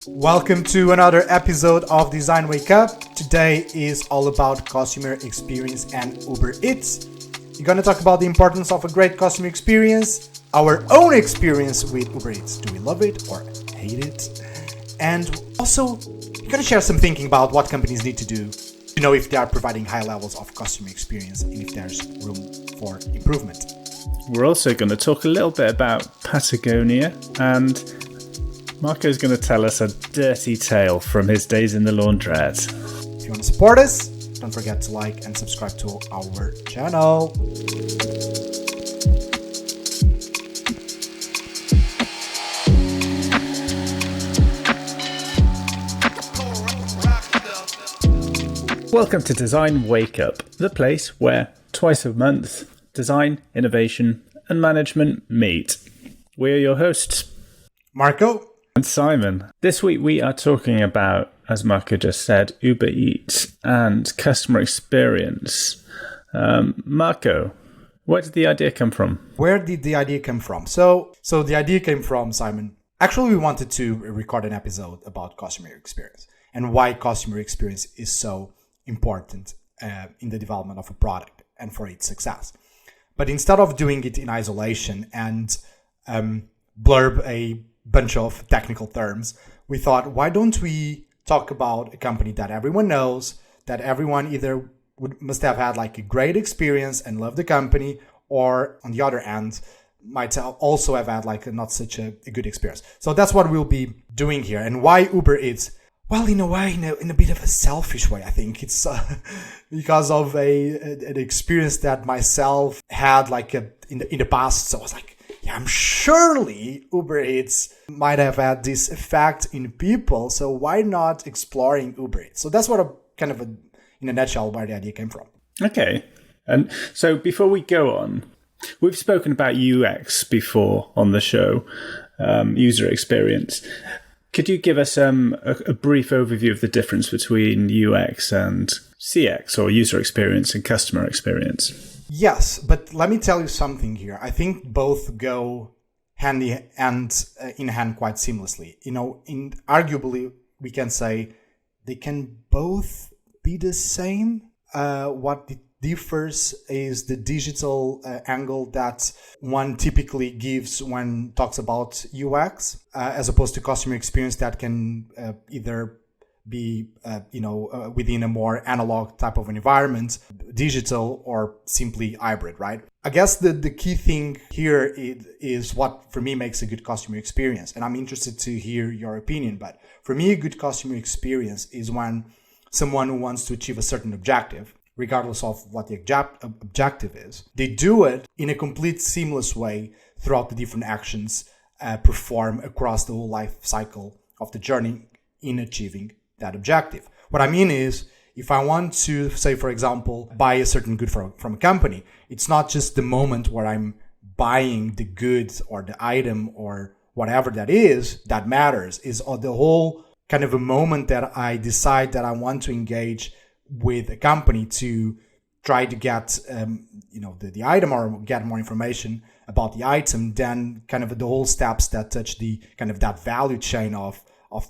Welcome to another episode of Design Wake Up. Today is all about customer experience and Uber Eats. We're going to talk about the importance of a great customer experience, our own experience with Uber Eats. Do we love it or hate it? And also, we're going to share some thinking about what companies need to do to know if they are providing high levels of customer experience and if there's room for improvement. We're also going to talk a little bit about Patagonia, and Marco's going to tell us a dirty tale from his days in the laundrette. If you want to support us, don't forget to like and subscribe to our channel. Welcome to Design Wake Up, the place where twice a month design, innovation, and management meet. We are your hosts, Marco and Simon. This week we are talking about, as Marco just said, Uber Eats and customer experience. Marco, where did the idea come from? Where did the idea come from? So the idea came from Simon. Actually, we wanted to record an episode about customer experience and why customer experience is so important in the development of a product and for its success. But instead of doing it in isolation and blurb a bunch of technical terms, we thought, why don't we talk about a company that everyone knows, that everyone either must have had like a great experience and love the company, or on the other hand, might also have had like not such a good experience. So that's what we'll be doing here. And why Uber Eats? Well, in a way, in a bit of a selfish way, I think it's because of an experience that myself had like in the past. So I was like, yeah, I'm surely Uber Eats might have had this effect in people. So why not exploring Uber Eats? So that's what in a nutshell, where the idea came from. Okay. And so before we go on, we've spoken about UX before on the show, user experience. Could you give us a brief overview of the difference between UX and CX, or user experience and customer experience? Yes, but let me tell you something here. I think both go hand in hand quite seamlessly. Arguably, we can say they can both be the same. What differs is the digital angle that one typically gives when talks about UX, as opposed to customer experience that can either be within a more analog type of environment, digital, or simply hybrid, right? I guess the key thing here is what for me makes a good customer experience, and I'm interested to hear your opinion. But for me, a good customer experience is when someone who wants to achieve a certain objective, regardless of what the objective is, they do it in a complete seamless way throughout the different actions performed across the whole life cycle of the journey in achieving that objective. What I mean is, if I want to, say, for example, buy a certain good from a company, it's not just the moment where I'm buying the goods or the item or whatever that is that matters, is the whole kind of a moment that I decide that I want to engage with a company to try to get the item or get more information about the item, then kind of the whole steps that touch the kind of that value chain of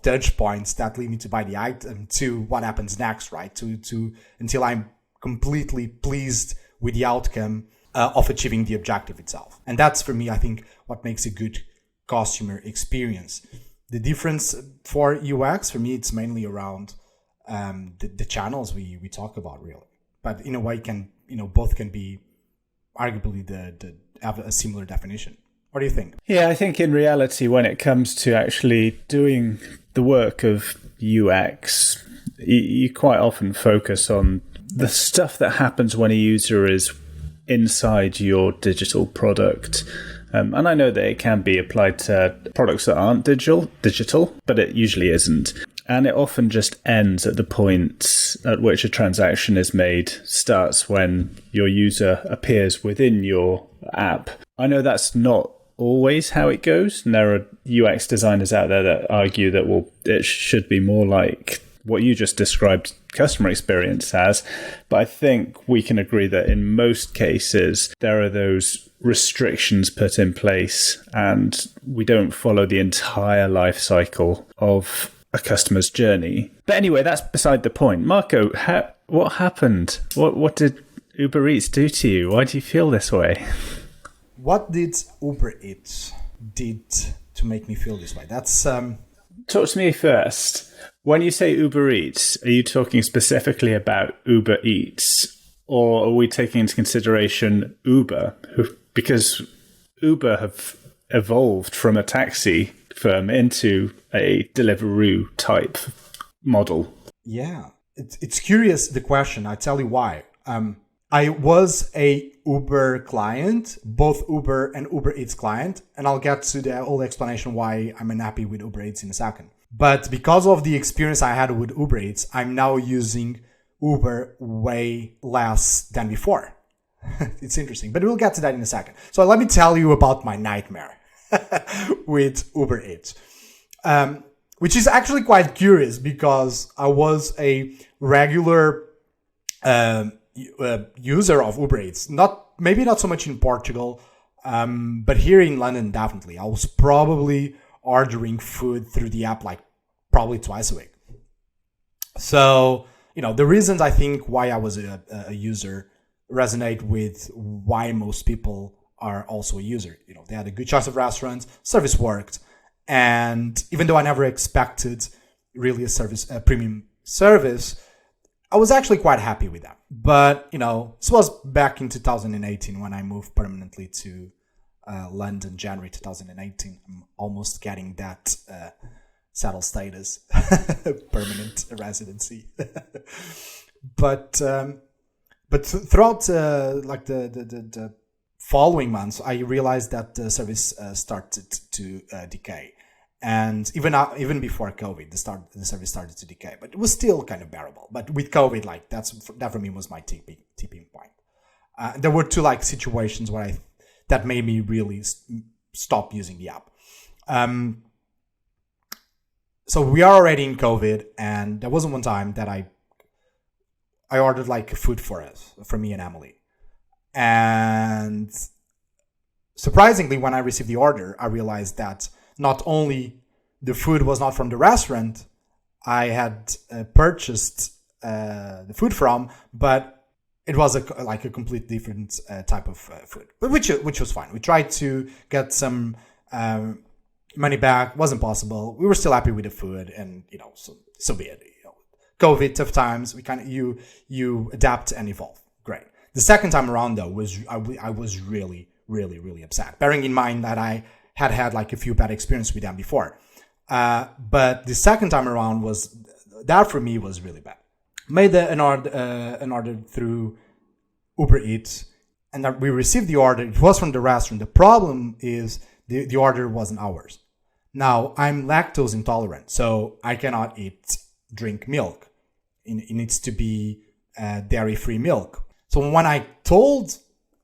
touch points that lead me to buy the item to what happens next, right? To until I'm completely pleased with the outcome of achieving the objective itself. And that's, for me, I think, what makes a good customer experience. The difference for UX, for me, it's mainly around the channels we talk about, really. But in a way, both can be arguably have a similar definition. What do you think? Yeah, I think in reality, when it comes to actually doing the work of UX, you quite often focus on the stuff that happens when a user is inside your digital product. And I know that it can be applied to products that aren't digital, but it usually isn't. And it often just ends at the point at which a transaction is made, starts when your user appears within your app. I know that's not always how it goes, and there are UX designers out there that argue that, well, it should be more like what you just described customer experience as. But I think we can agree that in most cases, there are those restrictions put in place and we don't follow the entire life cycle of a customer's journey. But anyway, that's beside the point. Marco, what happened? What did Uber Eats do to you? Why do you feel this way? What did Uber Eats did to make me feel this way? That's Talk to me first. When you say Uber Eats, are you talking specifically about Uber Eats, or are we taking into consideration Uber? Because Uber have evolved from a taxi firm into a Deliveroo type model. Yeah, it's curious, the question. I tell you why. I was a Uber client, both Uber and Uber Eats client, and I'll get to the whole explanation why I'm unhappy with Uber Eats in a second. But because of the experience I had with Uber Eats, I'm now using Uber way less than before. It's interesting, but we'll get to that in a second. So let me tell you about my nightmare with Uber Eats, which is actually quite curious because I was a regular user of Uber Eats. Maybe not so much in Portugal, but here in London, definitely. I was probably ordering food through the app like probably twice a week. So, the reasons I think why I was a user resonate with why most people are also a user. They had a good choice of restaurants, service worked, and even though I never expected really a premium service, I was actually quite happy with that. But, this was back in 2018 when I moved permanently to London, January 2018. I'm almost getting that settled status, permanent residency. But throughout the following months, I realized that the service started to decay. And even before COVID, the service started to decay, but it was still kind of bearable. But with COVID, that for me was my tipping point. There were two situations where that made me really stop using the app. So we are already in COVID, and there wasn't one time that I ordered food for me and Emily, and surprisingly, when I received the order, I realized that not only the food was not from the restaurant I had purchased the food from, but it was a complete different type of food, but which was fine. We tried to get some money back, wasn't possible. We were still happy with the food, and so be it. COVID, tough times. We you adapt and evolve. Great. The second time around though I was really, really, really upset. Bearing in mind that I had a few bad experiences with them before. But the second time around for me was really bad. Made an order through Uber Eats, and we received the order. It was from the restaurant. The problem is the order wasn't ours. Now, I'm lactose intolerant, so I cannot drink milk. It needs to be dairy-free milk. So when I told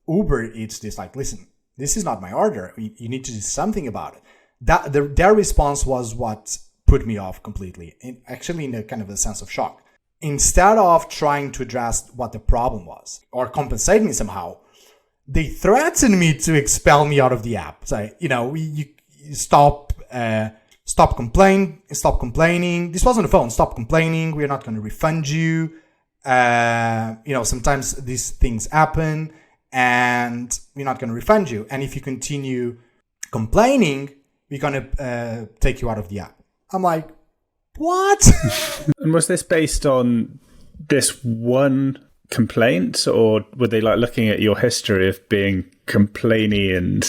Uber Eats this, listen, this is not my order. You need to do something about it. Their response was what put me off completely. Actually, in a kind of a sense of shock. Instead of trying to address what the problem was or compensate me somehow, they threatened me to expel me out of the app. So, you stop complaining. This was on the phone. Stop complaining. We're not going to refund you. Sometimes these things happen, and we're not going to refund you. And if you continue complaining, we're going to take you out of the app. I'm like, what? And was this based on this one complaint, or were they looking at your history of being complainy and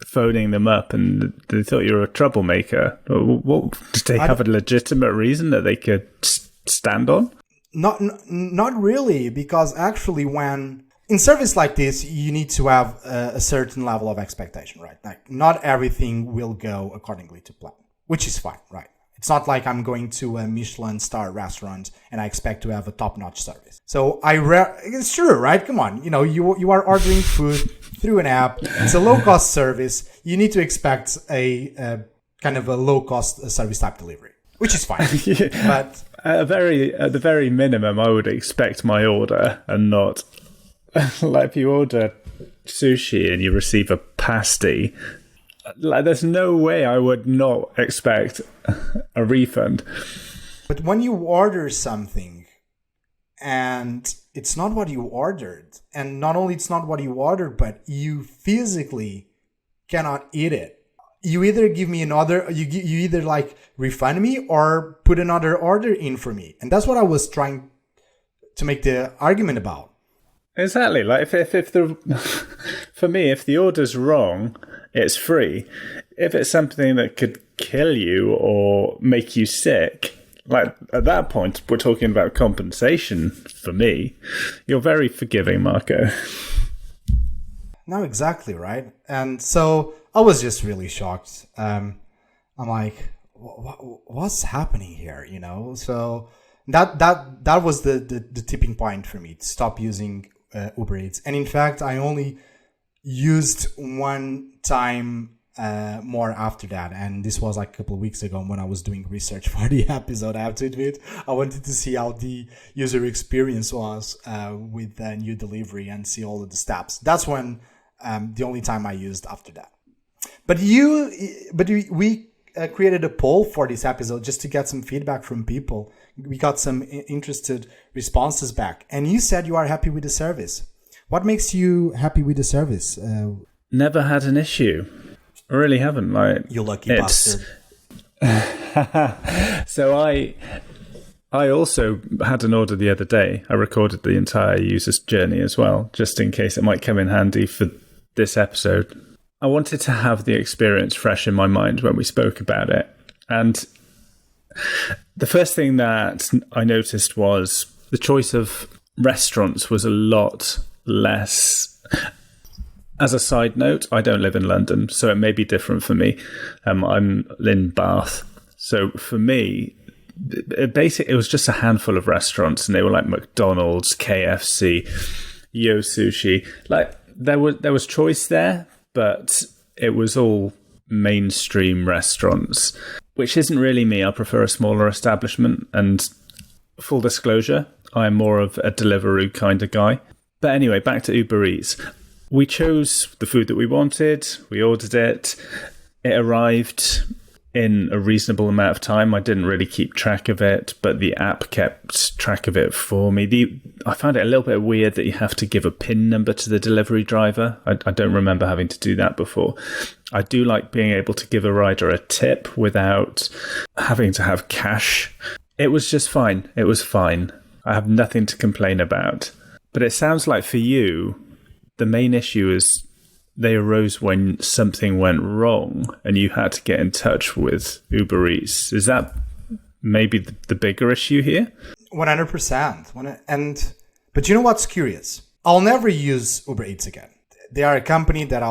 phoning them up, and they thought you were a troublemaker? What, did they have a legitimate reason that they could stand on? Not really, because actually when in service like this, you need to have a certain level of expectation, right? Not everything will go accordingly to plan, which is fine, right? It's not like I'm going to a Michelin star restaurant and I expect to have a top-notch service. So it's true, right? Come on, you are ordering food through an app. It's a low-cost service. You need to expect a kind of a low-cost service type delivery, which is fine. Yeah. But at the very minimum, I would expect my order and not if you order sushi and you receive a pasty. Like, there's no way I would not expect a refund. But when you order something and it's not what you ordered, and not only it's not what you ordered, but you physically cannot eat it, you either give me another, you either like refund me or put another order in for me. And that's what I was trying to make the argument about. Exactly. Like if the for me, if the order's wrong, it's free. If it's something that could kill you or make you sick, like at that point, we're talking about compensation. For me, you're very forgiving, Marco. No, exactly right. And so I was just really shocked. I'm like, what's happening here? You know. So that was the tipping point for me to stop using Uber Eats. And in fact, I only used one time more after that, and this was like a couple of weeks ago when I was doing research for the episode. I have to admit, I wanted to see how the user experience was with the new delivery and see all of the steps. That's when the only time I used after that. But we created a poll for this episode just to get some feedback from people. We got some interested responses back, and you said you are happy with the service. What makes you happy with the service? Never had an issue. I really haven't. Like, you lucky bastard. So I also had an order the other day. I recorded the entire user's journey as well, just in case it might come in handy for this episode. I wanted to have the experience fresh in my mind when we spoke about it. And the first thing that I noticed was the choice of restaurants was a lot less. As a side note, I don't live in London, so it may be different for me. I'm in Bath. So for me, it was just a handful of restaurants, and they were like McDonald's, KFC, Yo Sushi. Like there was choice there, but it was all mainstream restaurants, which isn't really me. I prefer a smaller establishment, and full disclosure, I'm more of a Deliveroo kind of guy. But anyway, back to Uber Eats. We chose the food that we wanted. We ordered it. It arrived in a reasonable amount of time. I didn't really keep track of it, but the app kept track of it for me. I found it a little bit weird that you have to give a PIN number to the delivery driver. I don't remember having to do that before. I do like being able to give a rider a tip without having to have cash. It was just fine. It was fine. I have nothing to complain about. But it sounds like for you, the main issue is they arose when something went wrong and you had to get in touch with Uber Eats. Is that maybe the bigger issue here? 100%. But you know what's curious? I'll never use Uber Eats again. They are a company that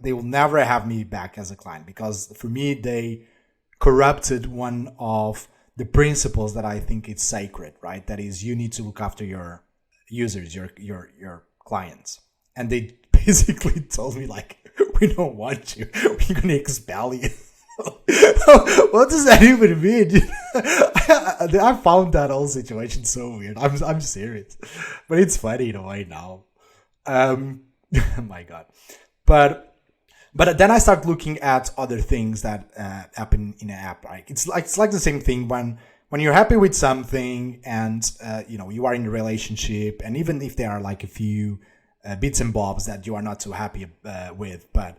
they will never have me back as a client, because for me, they corrupted one of the principles that I think is sacred, right? That is, you need to look after your users, your clients. And they basically told me, like, we don't want you. We're going to expel you. What does that even mean? I found that whole situation so weird. I'm serious. But it's funny in a way now. My God. But then I start looking at other things that happen in an app. Right? It's like the same thing when you're happy with something and you are in a relationship, and even if there are like a few bits and bobs that you are not so happy with, but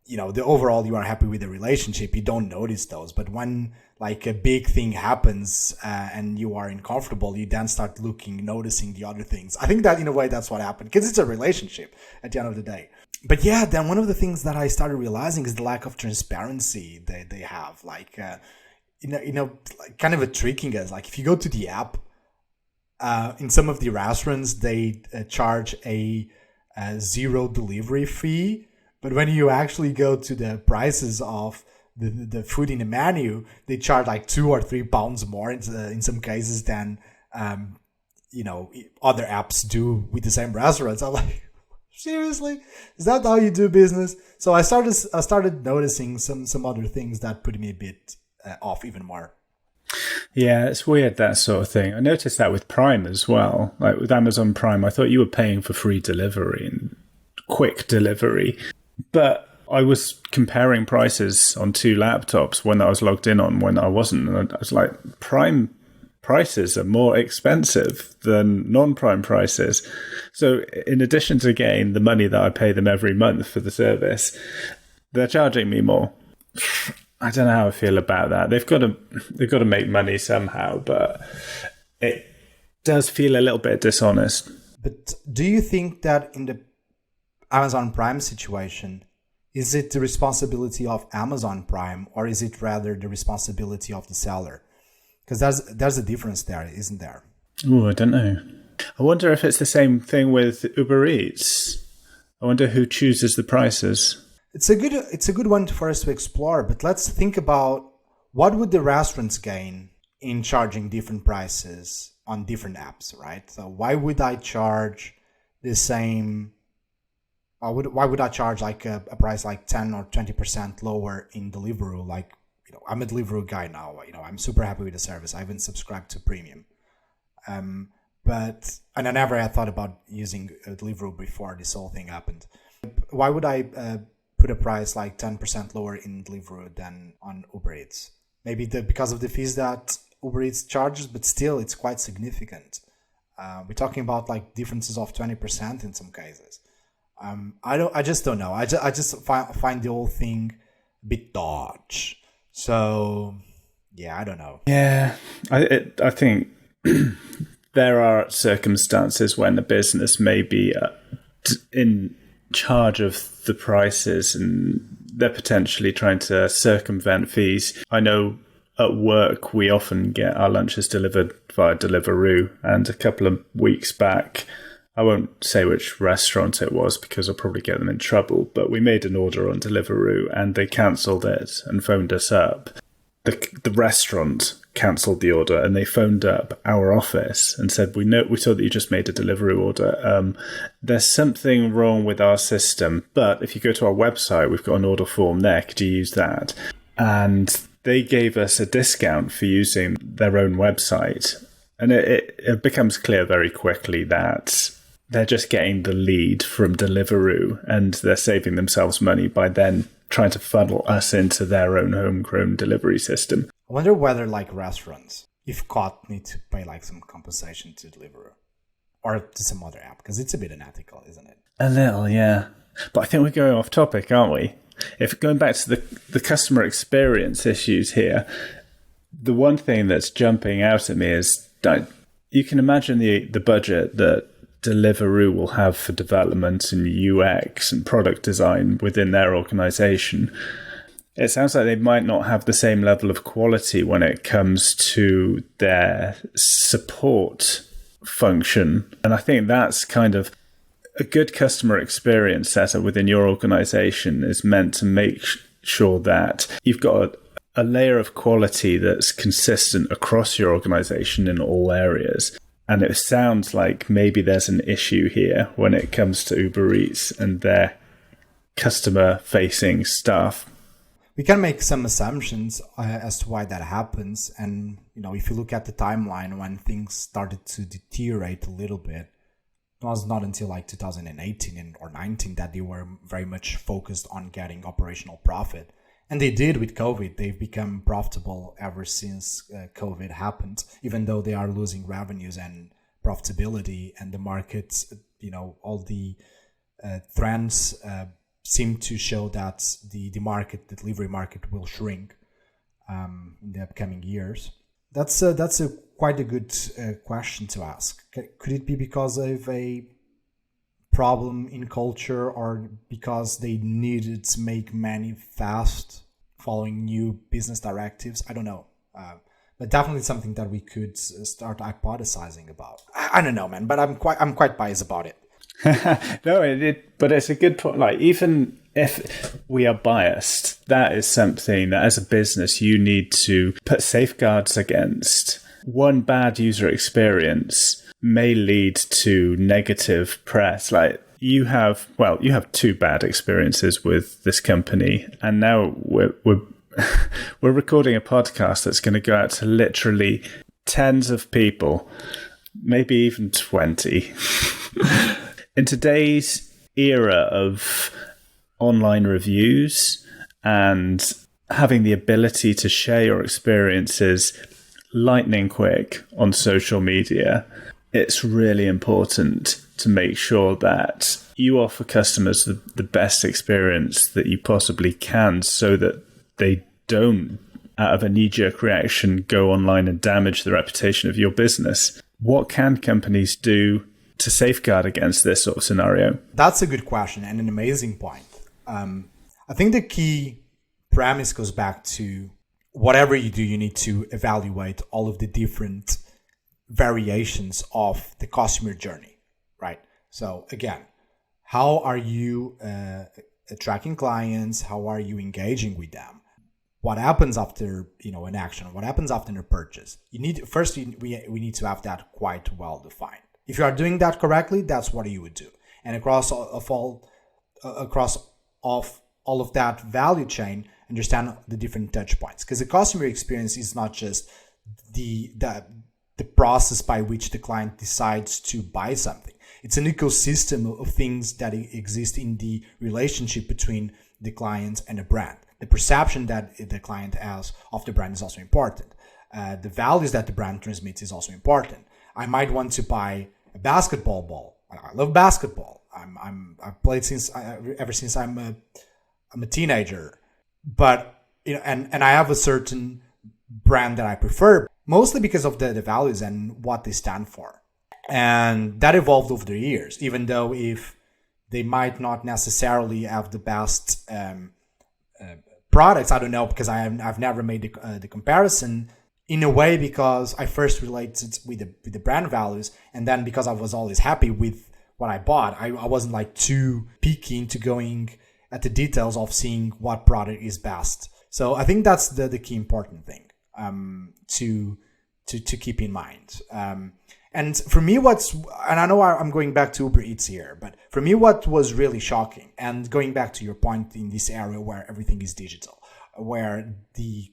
the overall you are happy with the relationship, you don't notice those. But when like a big thing happens and you are uncomfortable, you then start noticing the other things. I think that in a way that's what happened, because it's a relationship at the end of the day. But yeah, then one of the things that I started realizing is the lack of transparency they have. Like like kind of a tricking us. Like if you go to the app, in some of the restaurants they charge a zero delivery fee, but when you actually go to the prices of the food in the menu, they charge like £2 or £3 more in some cases than other apps do with the same restaurants. I'm like, seriously, is that how you do business? So I started noticing some other things that put me a bit off even more. Yeah, it's weird, that sort of thing. I noticed that with Prime as well. Like with Amazon Prime, I thought you were paying for free delivery and quick delivery. But I was comparing prices on two laptops when I was logged in on when I wasn't. And I was like, Prime prices are more expensive than non-Prime prices. So in addition to getting the money that I pay them every month for the service, they're charging me more. I don't know how I feel about that. They've got to make money somehow, but it does feel a little bit dishonest. But do you think that in the Amazon Prime situation, is it the responsibility of Amazon Prime, or is it rather the responsibility of the seller? Because there's a difference there, isn't there? Oh, I don't know. I wonder if it's the same thing with Uber Eats. I wonder who chooses the prices. It's a good one for us to explore, but let's think about what would the restaurants gain in charging different prices on different apps, right? So why would I charge the same? Why would I charge like a price like 10 or 20% lower in Deliveroo? Like, I'm a Deliveroo guy now. I'm super happy with the service. I haven't subscribed to Premium, but I never had thought about using Deliveroo before this whole thing happened. Why would I put a price like 10% lower in Deliveroo than on Uber Eats? Maybe because of the fees that Uber Eats charges, but still it's quite significant. We're talking about like differences of 20% in some cases. I just don't know. I just find the whole thing a bit dodge. So yeah, I don't know. Yeah, I think there are circumstances when a business may be in charge of the prices and they're potentially trying to circumvent fees. I know at work we often get our lunches delivered via Deliveroo, and a couple of weeks back, I won't say which restaurant it was because I'll probably get them in trouble, but we made an order on Deliveroo and they cancelled it and phoned us up. The restaurant cancelled the order and they phoned up our office and said, we saw that you just made a Deliveroo order. There's something wrong with our system, but if you go to our website, we've got an order form there. Could you use that? And they gave us a discount for using their own website. And it becomes clear very quickly that they're just getting the lead from Deliveroo and they're saving themselves money by then trying to funnel us into their own homegrown delivery system. I wonder whether like restaurants, if caught, need to pay like some compensation to Deliveroo or to some other app, because it's a bit unethical, isn't it? A little, yeah. But I think we're going off topic, aren't we? If going back to the customer experience issues here, the one thing that's jumping out at me is that you can imagine the budget that Deliveroo will have for development and UX and product design within their organization. It sounds like they might not have the same level of quality when it comes to their support function. And I think that's kind of a good customer experience setup within your organization is meant to make sure that you've got a layer of quality that's consistent across your organization in all areas. And it sounds like maybe there's an issue here when it comes to Uber Eats and their customer-facing stuff. We can make some assumptions as to why that happens. And, if you look at the timeline when things started to deteriorate a little bit, it was not until like 2018 or 19 that they were very much focused on getting operational profit. And they did with COVID. They've become profitable ever since COVID happened, even though they are losing revenues and profitability. And the market, all the trends seem to show that the delivery market will shrink in the upcoming years. That's quite a good question to ask. Could it be because of a problem in culture, or because they needed to make money fast following new business directives? I don't know, but definitely something that we could start hypothesizing about. I don't know, man, but I'm quite biased about it. No, but it's a good point. Like, even if we are biased, that is something that as a business you need to put safeguards against. One bad user experience may lead to negative press. Like, you have two bad experiences with this company, and now we're recording a podcast that's going to go out to literally tens of people, maybe even 20. In today's era of online reviews and having the ability to share your experiences lightning quick on social media, it's really important to make sure that you offer customers the best experience that you possibly can so that they don't, out of a knee-jerk reaction, go online and damage the reputation of your business. What can companies do to safeguard against this sort of scenario? That's a good question and an amazing point. I think the key premise goes back to whatever you do, you need to evaluate all of the different variations of the customer journey, right? So again, how are you attracting clients? How are you engaging with them? What happens after an action? What happens after a purchase? We need to have that quite well defined. If you are doing that correctly, that's what you would do. And across all of that value chain, understand the different touch points, because the customer experience is not just the process by which the client decides to buy something. It's an ecosystem of things that exist in the relationship between the client and the brand. The perception that the client has of the brand is also important. The values that the brand transmits is also important. I might want to buy a basketball ball. I love basketball. I've played ever since I'm a teenager. But and I have a certain brand that I prefer, mostly because of the values and what they stand for. And that evolved over the years, even though if they might not necessarily have the best products, I don't know, because I've never made the comparison, in a way, because I first related with the brand values, and then because I was always happy with what I bought, I wasn't like too picky into going at the details of seeing what product is best. So I think that's the key important thing to keep in mind. And for me, and I know I'm going back to Uber Eats here, but for me, what was really shocking, and going back to your point in this area where everything is digital, where the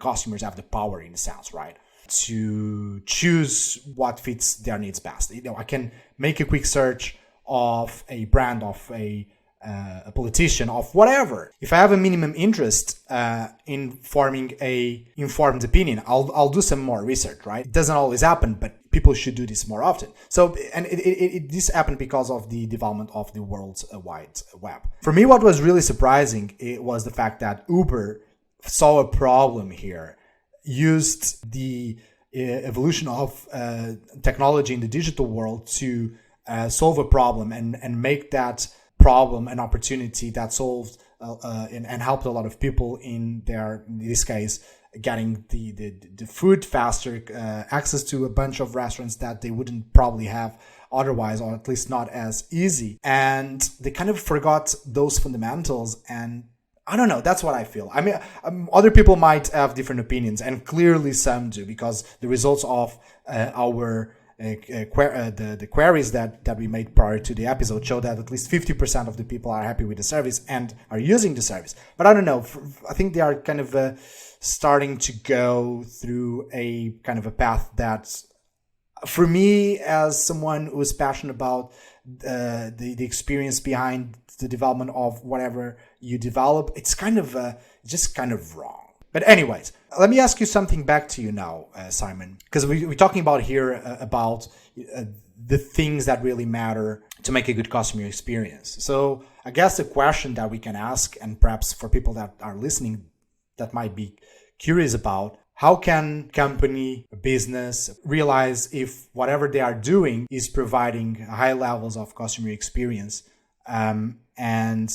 customers have the power, in a sense, right, to choose what fits their needs best. I can make a quick search of a brand, of a politician, of whatever. If I have a minimum interest in forming a informed opinion, I'll do some more research, right? It doesn't always happen, but people should do this more often. So, and this happened because of the development of the World Wide Web. For me, what was really surprising was the fact that Uber saw a problem here, used the evolution of technology in the digital world to solve a problem and make that problem an opportunity that solved and helped a lot of people in this case, getting the food faster, access to a bunch of restaurants that they wouldn't probably have otherwise, or at least not as easy. And they kind of forgot those fundamentals, and I don't know, that's what I feel. I mean, other people might have different opinions, and clearly some do, because the results of our the queries that we made prior to the episode show that at least 50% of the people are happy with the service and are using the service. But I don't know, I think they are kind of starting to go through a kind of a path that, for me, as someone who is passionate about the experience behind the development of whatever you develop, it's kind of just kind of wrong. But anyways, let me ask you something back to you now, Simon, because we're talking about here about the things that really matter to make a good customer experience. So I guess the question that we can ask, and perhaps for people that are listening that might be curious about, how can company, business realize if whatever they are doing is providing high levels of customer experience, and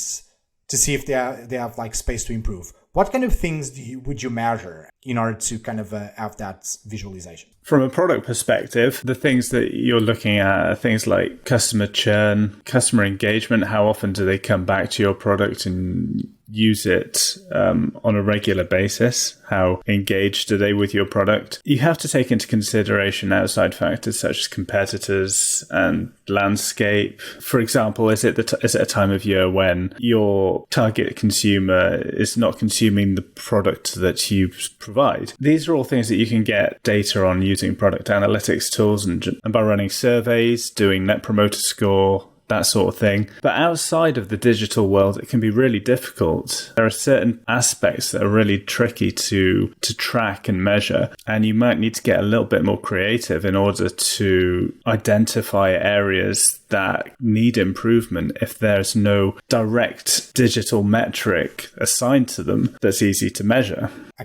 to see if they have like space to improve? What kind of things would you measure in order to kind of have that visualization? From a product perspective, the things that you're looking at are things like customer churn, customer engagement. How often do they come back to your product and use it on a regular basis? How engaged are they with your product? You have to take into consideration outside factors such as competitors and landscape. For example, is it a time of year when your target consumer is not consuming the product that you provide? These are all things that you can get data on using product analytics tools and by running surveys, doing net promoter score that sort of thing. But outside of the digital world, it can be really difficult. There are certain aspects that are really tricky to track and measure, and you might need to get a little bit more creative in order to identify areas that need improvement if there's no direct digital metric assigned to them that's easy to measure. I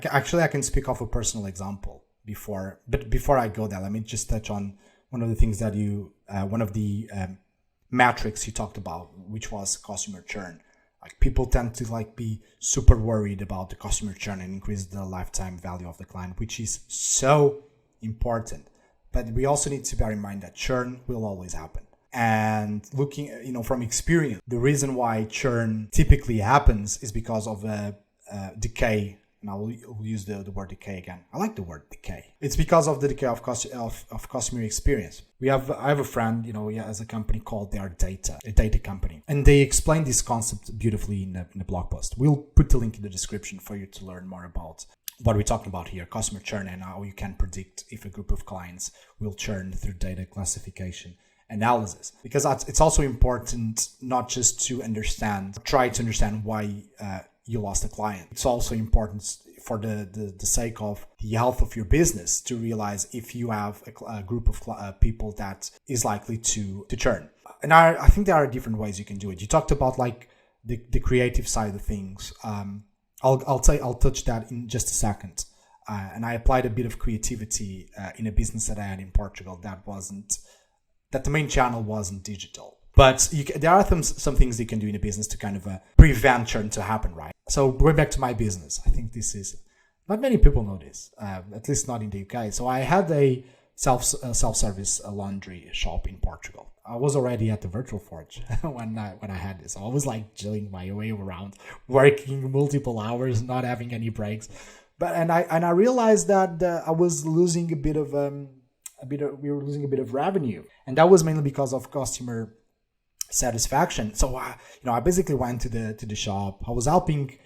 can speak of a personal example before I go there. Let me just touch on one of the things that one of the metrics you talked about, which was customer churn. Like, people tend to be super worried about the customer churn and increase the lifetime value of the client, which is so important. But we also need to bear in mind that churn will always happen. And looking, from experience, the reason why churn typically happens is because of decay. And I will use the word decay again. I like the word decay. It's because of the decay of customer experience. I have a friend, he has a company called Their Data, a data company. And they explain this concept beautifully in the blog post. We'll put the link in the description for you to learn more about what we're talking about here, customer churn, and how you can predict if a group of clients will churn through data classification analysis. Because it's also important not just to try to understand why you lost a client. It's also important for the sake of the health of your business to realize if you have a group of people that is likely to churn. And I think there are different ways you can do it. You talked about the creative side of things. I'll touch that in just a second. And I applied a bit of creativity in a business that I had in Portugal that the main channel wasn't digital. But there are some things you can do in a business to kind of prevent churn to happen, right? So going back to my business, I think this is, not many people know this, at least not in the UK. So I had a self-service laundry shop in Portugal. I was already at the Virtual Forge when I had this. I was chilling my way around, working multiple hours, not having any breaks. And I realized that I was losing we were losing a bit of revenue, and that was mainly because of customer satisfaction. So I basically went to the shop. I was helping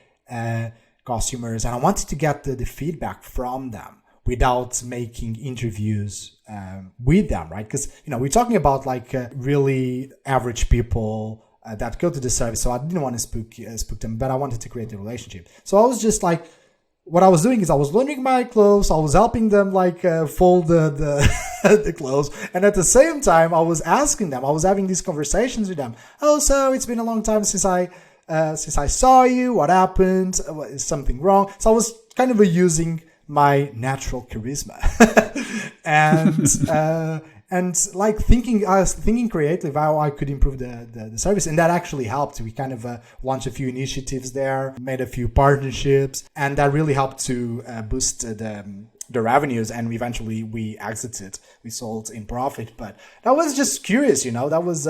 customers, and I wanted to get the feedback from them without making interviews with them, right? Because we're talking about really average people that go to the service, so I didn't want to spook them, but I wanted to create a relationship. So I was just what I was doing is I was laundering my clothes, I was helping them fold the clothes, and at the same time I was asking them, I was having these conversations with them. Oh, so it's been a long time since I saw you. What happened? Is something wrong? So I was kind of using my natural charisma and thinking creatively how I could improve the service, and that actually helped. We kind of launched a few initiatives there, made a few partnerships, and that really helped to boost the revenues. And eventually we exited, we sold in profit. But that was just curious, that was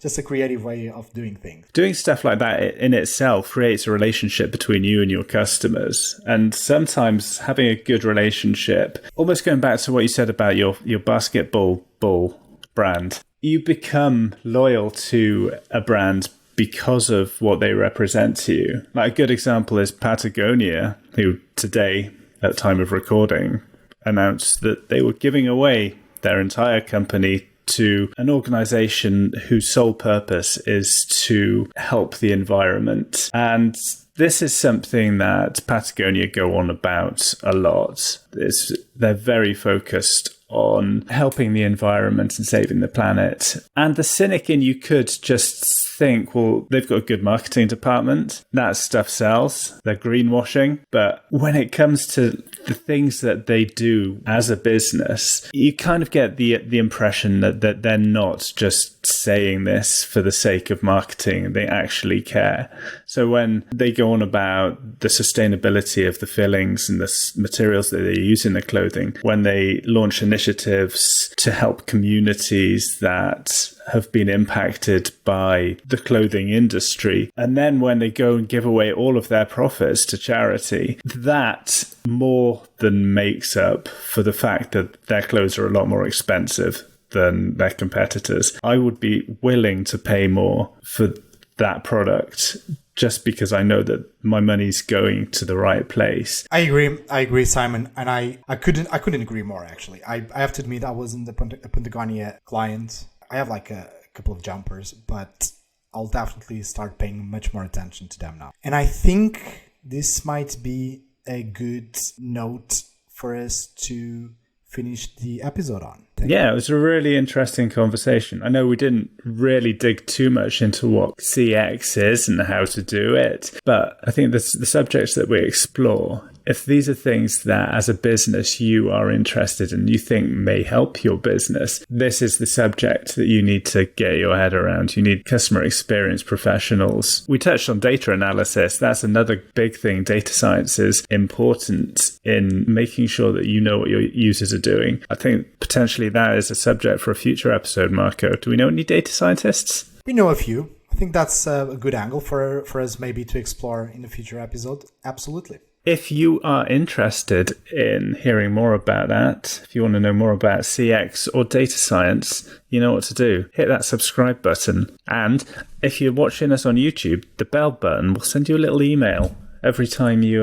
just a creative way of doing things. Doing stuff like that in itself creates a relationship between you and your customers. And sometimes having a good relationship, almost going back to what you said about your basketball ball brand, you become loyal to a brand because of what they represent to you. A good example is Patagonia, who today, at the time of recording, announced that they were giving away their entire company to an organization whose sole purpose is to help the environment. And this is something that Patagonia go on about a lot. They're very focused on helping the environment and saving the planet. And the cynic in you could just think, well, they've got a good marketing department. That stuff sells. They're greenwashing. But when it comes to the things that they do as a business, you kind of get the impression that they're not just saying this for the sake of marketing. They actually care. So when they go on about the sustainability of the fillings and the materials that they use in the clothing, when they launch initiatives to help communities that have been impacted by the clothing industry, and then when they go and give away all of their profits to charity, that more than makes up for the fact that their clothes are a lot more expensive than their competitors. I would be willing to pay more for that product just because I know that my money's going to the right place. I agree, Simon, and I couldn't agree more. Actually, I have to admit I wasn't a Patagonia client. I have a couple of jumpers, but I'll definitely start paying much more attention to them now. And I think this might be a good note for us to finish the episode on. Yeah, it was a really interesting conversation. I know we didn't really dig too much into what CX is and how to do it, but I think the subjects that we explore, if these are things that as a business you are interested in, you think may help your business, this is the subject that you need to get your head around. You need customer experience professionals. We touched on data analysis. That's another big thing. Data science is important in making sure that you know what your users are doing. I think potentially that is a subject for a future episode, Marco. Do we know any data scientists? We know a few. I think that's a good angle for us maybe to explore in a future episode. Absolutely. If you are interested in hearing more about that, if you want to know more about CX or data science, you know what to do. Hit that subscribe button. And if you're watching us on YouTube, the bell button will send you a little email every time you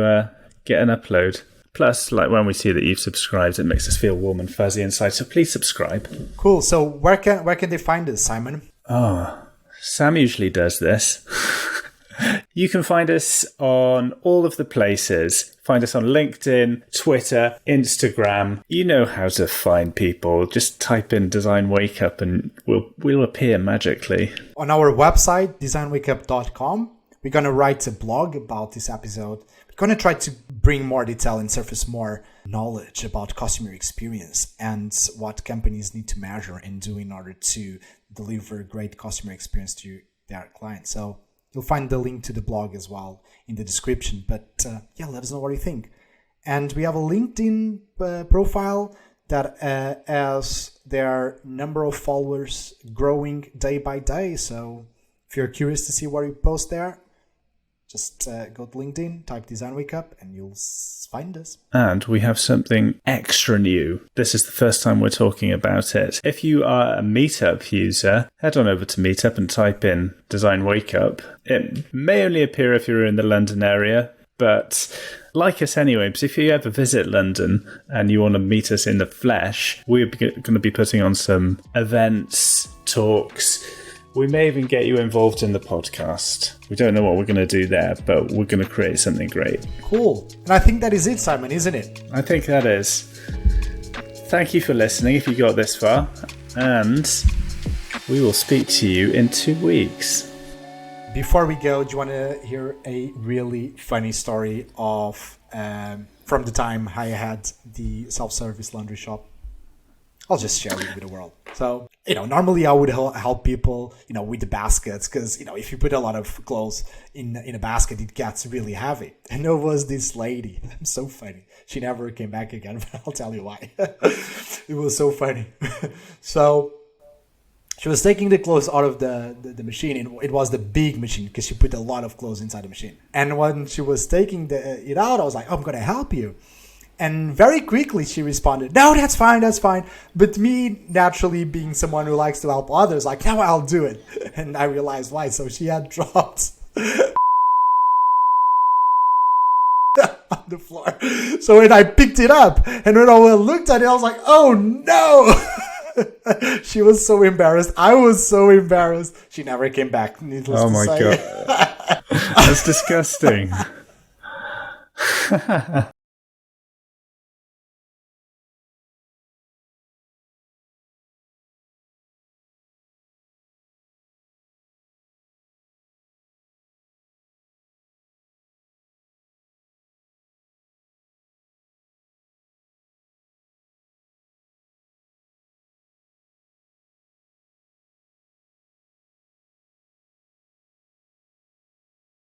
get an upload. Plus, like when we see that you've subscribed, it makes us feel warm and fuzzy inside. So please subscribe. Cool. So where can they find us, Simon? Oh, Sam usually does this. You can find us on all of the places. Find us on LinkedIn, Twitter, Instagram. You know how to find people. Just type in Design Wake Up and we'll appear magically. On our website, designwakeup.com, we're going to write a blog about this episode. We're going to try to bring more detail and surface more knowledge about customer experience and what companies need to measure and do in order to deliver great customer experience to their clients. So you'll find the link to the blog as well in the description. But let us know what you think. And we have a LinkedIn profile that has their number of followers growing day by day. So if you're curious to see what we post there, just go to LinkedIn, type Design Wake Up, and you'll find us. And we have something extra new. This is the first time we're talking about it. If you are a Meetup user, head on over to Meetup and type in Design Wake Up. It may only appear if you're in the London area, but like us anyway, because if you ever visit London and you want to meet us in the flesh, we're going to be putting on some events, talks. We may even get you involved in the podcast. We don't know what we're going to do there, but we're going to create something great. Cool. And I think that is it, Simon, isn't it? I think that is. Thank you for listening if you got this far. And we will speak to you in 2 weeks. Before we go, do you want to hear a really funny story of from the time I had the self-service laundry shop? I'll just share it with the world. So, normally I would help people, with the baskets because, if you put a lot of clothes in a basket, it gets really heavy. And there was this lady. I'm so funny. She never came back again, but I'll tell you why. It was so funny. So she was taking the clothes out of the machine. And it was the big machine because she put a lot of clothes inside the machine. And when she was taking it out, I was like, I'm going to help you. And very quickly she responded, no, that's fine. But me, naturally being someone who likes to help others, like, no, I'll do it. And I realized why. So she had dropped on the floor. So when I picked it up and when I looked at it, I was like, oh no. She was so embarrassed. I was so embarrassed. She never came back, needless to say. Oh my God. That's disgusting.